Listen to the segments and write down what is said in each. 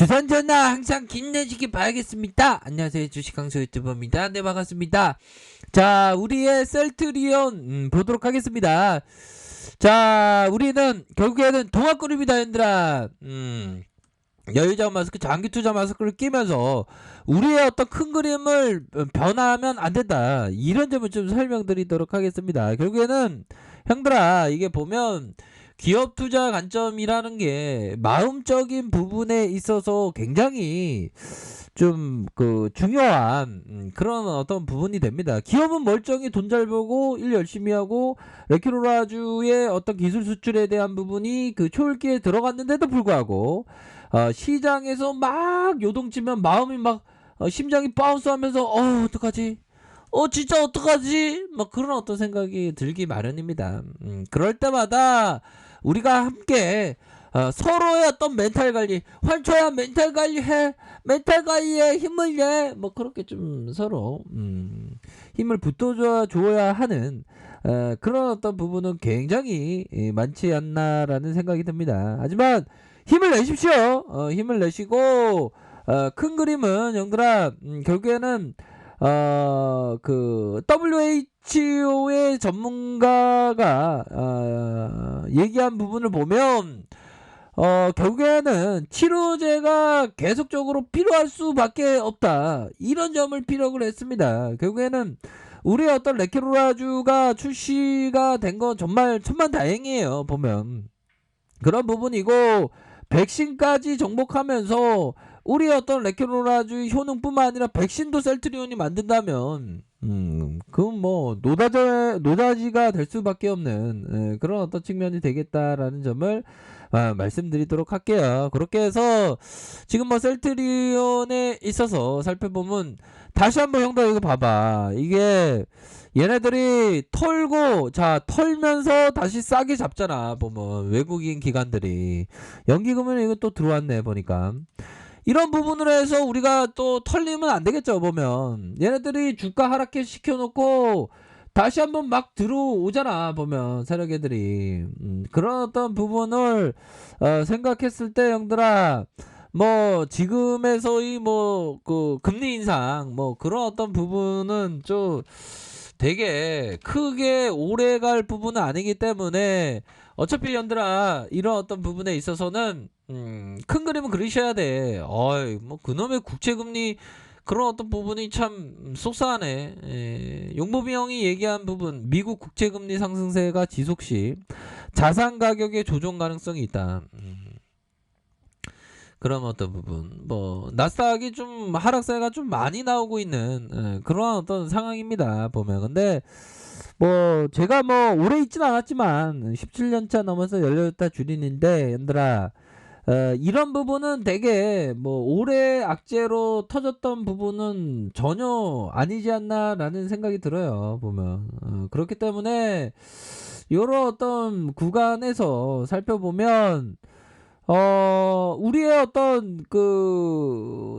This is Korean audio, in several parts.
주산 전화 항상 힘내시기 바라겠습니다. 안녕하세요, 주식강소 유튜버입니다. 네, 반갑습니다. 자, 우리의 셀트리온 보도록 하겠습니다. 자, 우리는 결국에는 동학그룹이다, 얘들아. 여유자 마스크, 장기투자 마스크를 끼면서 우리의 어떤 큰 그림을 변화하면 안 된다, 이런 점을 좀 설명드리도록 하겠습니다. 결국에는 형들아, 이게 보면 기업 투자 관점이라는 게 마음적인 부분에 있어서 굉장히 좀 중요한 그런 어떤 부분이 됩니다. 기업은 멀쩡히 돈 잘 벌고 일 열심히 하고 레키로라주의 어떤 기술 수출에 대한 부분이 초읽기에 들어갔는데도 불구하고 시장에서 막 요동치면 마음이 막 심장이 바운스하면서 어떡하지? 진짜 어떡하지? 막 그런 어떤 생각이 들기 마련입니다. 그럴 때마다 우리가 함께 서로의 어떤 멘탈 관리, 환초야 멘탈 관리해, 멘탈 관리에 힘을 내, 뭐 그렇게 좀 서로 힘을 붙어줘 줘야 하는 그런 어떤 부분은 굉장히 많지 않나라는 생각이 듭니다. 하지만 힘을 내십시오. 힘을 내시고 큰 그림은 형들아, 결국에는 WHO의 전문가가 얘기한 부분을 보면 결국에는 치료제가 계속적으로 필요할 수밖에 없다, 이런 점을 피력을 했습니다. 결국에는 우리의 어떤 레키로라주가 출시가 된 건 정말 천만다행이에요. 보면 그런 부분이고, 백신까지 정복하면서 우리의 어떤 레키로라주의 효능뿐만 아니라 백신도 셀트리온이 만든다면 그건 뭐 노다지가 될 수밖에 없는 그런 어떤 측면이 되겠다라는 점을 말씀드리도록 할게요. 그렇게 해서 지금 뭐 셀트리온에 있어서 살펴보면, 다시 한번 형들 이거 봐봐. 이게 얘네들이 털면서 다시 싸게 잡잖아. 보면 외국인 기관들이 연기금은 이거 또 들어왔네 보니까. 이런 부분으로 해서 우리가 또 털리면 안 되겠죠. 보면 얘네들이 주가 하락해 시켜놓고 다시 한번 막 들어오잖아. 보면 세력애들이 그런 어떤 부분을 생각했을 때 형들아, 뭐 지금에서의 뭐 금리 인상 뭐 그런 어떤 부분은 좀 되게 크게 오래 갈 부분은 아니기 때문에, 어차피 연들아 이런 어떤 부분에 있어서는 큰 그림은 그리셔야 돼. 뭐 그놈의 국채금리 그런 어떤 부분이 참 속상하네. 용보비 형이 얘기한 부분, 미국 국채금리 상승세가 지속시 자산 가격의 조정 가능성이 있다. 그런 어떤 부분, 뭐 나스닥이 좀 하락세가 좀 많이 나오고 있는 그러한 어떤 상황입니다. 보면 근데 뭐 제가 뭐 오래 있진 않았지만 17년차 넘어서 18달 주린인데, 얘들아 이런 부분은 되게 뭐 올해 악재로 터졌던 부분은 전혀 아니지 않나라는 생각이 들어요. 보면 그렇기 때문에 이런 어떤 구간에서 살펴보면 우리의 어떤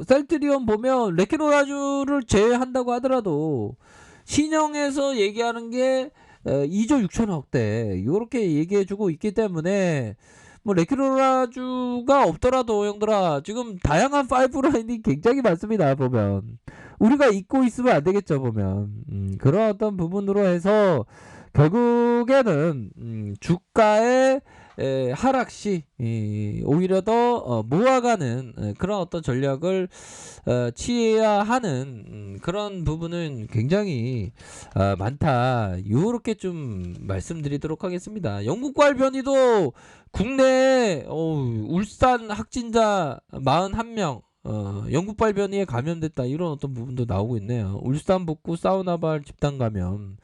셀트리온 보면 레키로라주를 제외한다고 하더라도 신형에서 얘기하는 게 2조 6천억대 요렇게 얘기해주고 있기 때문에, 뭐 레키로라주가 없더라도 형들아 지금 다양한 파이프라인이 굉장히 많습니다. 보면 우리가 잊고 있으면 안 되겠죠. 보면 그런 어떤 부분으로 해서 결국에는 주가의 하락시 오히려 더 모아가는 그런 어떤 전략을 취해야 하는 그런 부분은 굉장히 많다, 요렇게 좀 말씀드리도록 하겠습니다. 영국과일 변이도 국내에 울산 확진자 41명 영국발 변이에 감염됐다, 이런 어떤 부분도 나오고 있네요. 울산 북구 사우나발 집단 감염.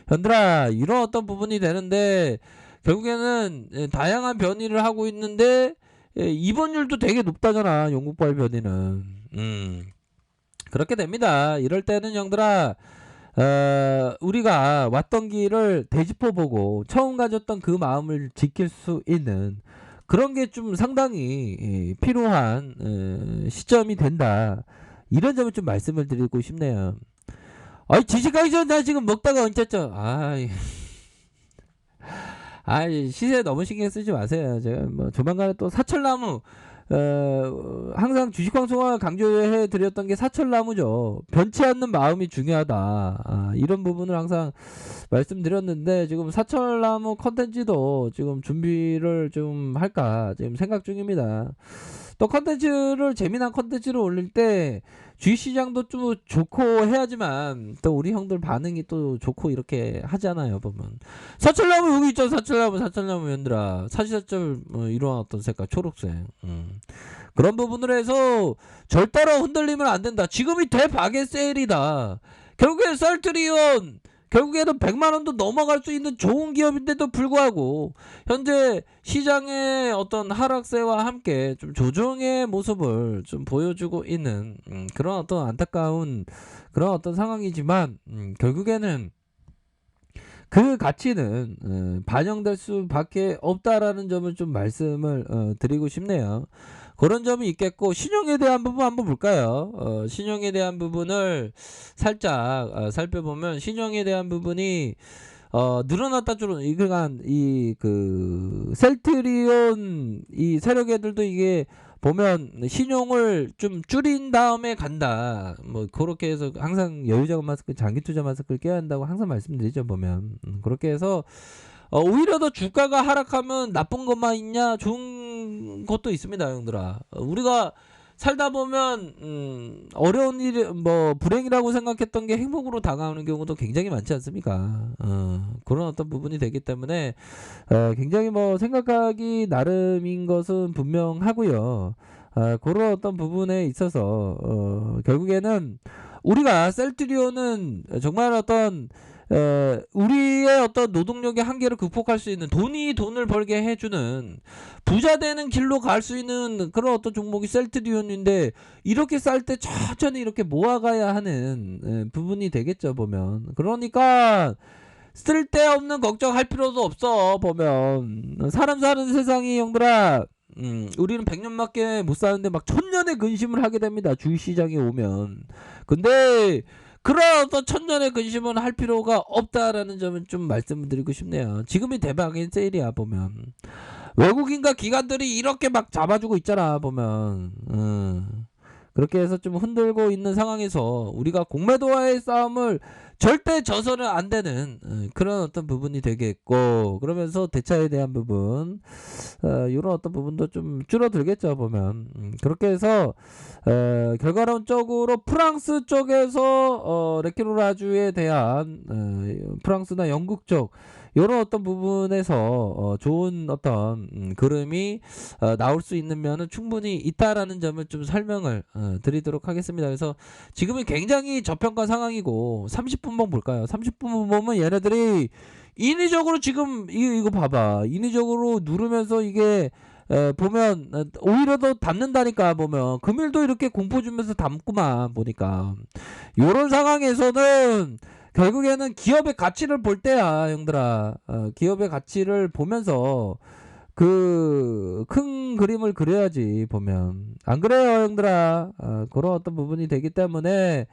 현들아 이런 어떤 부분이 되는데, 결국에는 다양한 변이를 하고 있는데 입원율도 되게 높다잖아, 영국발 변이는. 그렇게 됩니다. 이럴 때는 형들아 우리가 왔던 길을 되짚어보고 처음 가졌던 그 마음을 지킬 수 있는 그런 게 좀 상당히 필요한 시점이 된다, 이런 점을 좀 말씀을 드리고 싶네요. 지식하기 전에 나 지금 먹다가 얹혔죠. 시세 너무 신경 쓰지 마세요. 제가 뭐 조만간에 또 사철나무 항상 주식방송을 강조해 드렸던 게 사철나무죠. 변치 않는 마음이 중요하다. 이런 부분을 항상 말씀드렸는데 지금 사철나무 컨텐츠도 지금 준비를 좀 할까 지금 생각 중입니다. 또 컨텐츠를 재미난 컨텐츠를 올릴 때 주식시장도 좀 좋고 해야지만 또 우리 형들 반응이 또 좋고 이렇게 하잖아요. 보면 사철나무 여기 있죠. 사철나무 연들아 사시사철 이루어놨던 색깔 초록색. 그런 부분으로 해서 절대로 흔들리면 안 된다. 지금이 대박의 세일이다. 결국엔 셀트리온 결국에는 100만원도 넘어갈 수 있는 좋은 기업인데도 불구하고 현재 시장의 어떤 하락세와 함께 좀 조정의 모습을 좀 보여주고 있는 그런 어떤 안타까운 그런 어떤 상황이지만 결국에는 그 가치는 반영될 수밖에 없다라는 점을 좀 말씀을 드리고 싶네요. 그런 점이 있겠고 신용에 대한 부분 한번 볼까요? 신용에 대한 부분을 살짝 살펴보면 신용에 대한 부분이 늘어났다 그러니까 이 그 셀트리온 이 세력애들도 이게 보면 신용을 좀 줄인 다음에 간다. 뭐 그렇게 해서 항상 여유자금 마스크, 장기 투자 마스크를 껴야 한다고 항상 말씀드리죠. 보면 그렇게 해서 오히려 더 주가가 하락하면 나쁜 것만 있냐? 좋은 것도 있습니다, 형들아. 우리가 살다 보면 어려운 일, 뭐 불행이라고 생각했던 게 행복으로 다가오는 경우도 굉장히 많지 않습니까? 그런 어떤 부분이 되기 때문에 굉장히 뭐 생각하기 나름인 것은 분명하고요. 그런 어떤 부분에 있어서 결국에는 우리가 셀트리온은 정말 어떤 우리의 어떤 노동력의 한계를 극복할 수 있는 돈을 벌게 해주는 부자 되는 길로 갈 수 있는 그런 어떤 종목이 셀트리온인데 이렇게 쌀 때 천천히 이렇게 모아가야 하는 부분이 되겠죠. 보면 그러니까 쓸데없는 걱정할 필요도 없어. 보면 사람 사는 세상이 형들아 우리는 100년밖에 못 사는데 막 1000년의 근심을 하게 됩니다. 주식시장에 오면. 근데 그런 어떤 1000년의 근심은 할 필요가 없다라는 점은 좀 말씀을 드리고 싶네요. 지금이 대박인 세일이야. 보면 외국인과 기관들이 이렇게 막 잡아주고 있잖아. 보면 그렇게 해서 좀 흔들고 있는 상황에서 우리가 공매도와의 싸움을 절대 져서는 안 되는 그런 어떤 부분이 되겠고, 그러면서 대차에 대한 부분 이런 어떤 부분도 좀 줄어들겠죠. 보면 그렇게 해서 결과론적으로 프랑스 쪽에서 레키로라주에 대한 프랑스나 영국 쪽 이런 어떤 부분에서 좋은 어떤 그림이 나올 수 있는 면은 충분히 있다라는 점을 좀 설명을 드리도록 하겠습니다. 그래서 지금은 굉장히 저평가 상황이고 30분봉 볼까요? 30분봉 보면 얘네들이 인위적으로 지금 이거 봐봐. 인위적으로 누르면서 이게 보면 오히려 더 담는다니까. 보면 금일도 이렇게 공포 주면서 담구만 보니까 요런 상황에서는 결국에는 기업의 가치를 볼 때야 형들아. 기업의 가치를 보면서 그 큰 그림을 그려야지. 보면 안 그래요 형들아. 그런 어떤 부분이 되기 때문에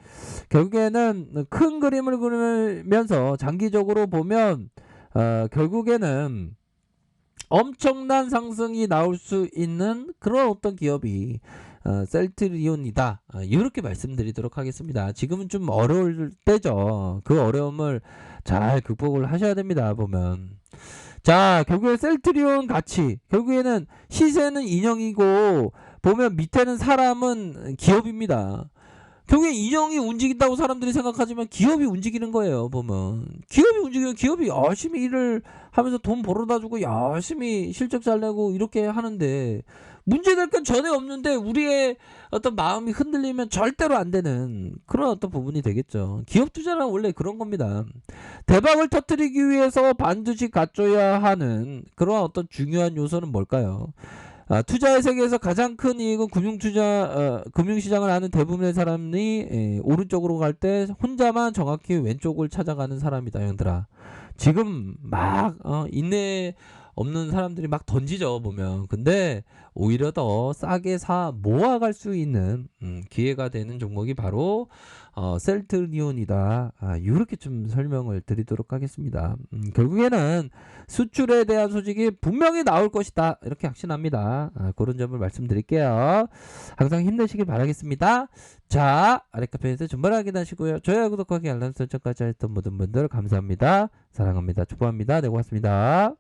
결국에는 큰 그림을 그리면서 장기적으로 보면 결국에는 엄청난 상승이 나올 수 있는 그런 어떤 기업이 셀트리온이다. 이렇게 말씀드리도록 하겠습니다. 지금은 좀 어려울 때죠. 그 어려움을 잘 극복을 하셔야 됩니다. 보면 자, 결국에 셀트리온 가치, 결국에는 시세는 인형이고 보면 밑에는 사람은 기업입니다. 결국에 인형이 움직인다고 사람들이 생각하지만 기업이 움직이는 거예요. 보면 기업이 움직이면 기업이 열심히 일을 하면서 돈 벌어다 주고 열심히 실적 잘 내고 이렇게 하는데 문제될 건 전혀 없는데 우리의 어떤 마음이 흔들리면 절대로 안 되는 그런 어떤 부분이 되겠죠. 기업 투자는 원래 그런 겁니다. 대박을 터뜨리기 위해서 반드시 갖춰야 하는 그런 어떤 중요한 요소는 뭘까요? 투자의 세계에서 가장 큰 이익은 금융시장을 아는 대부분의 사람이 오른쪽으로 갈 때 혼자만 정확히 왼쪽을 찾아가는 사람이다 형들아. 지금 막 인내 없는 사람들이 막 던지죠 보면. 근데 오히려 더 싸게 사 모아갈 수 있는 기회가 되는 종목이 바로 셀트리온이다. 요렇게 좀 설명을 드리도록 하겠습니다. 결국에는 수출에 대한 소식이 분명히 나올 것이다. 이렇게 확신합니다. 그런 점을 말씀드릴게요. 항상 힘내시길 바라겠습니다. 자, 아래카페에서 정말 확인하시고요. 좋아요, 구독하기, 알람 설정까지 했던 모든 분들 감사합니다. 사랑합니다. 축복합니다. 네, 고맙습니다.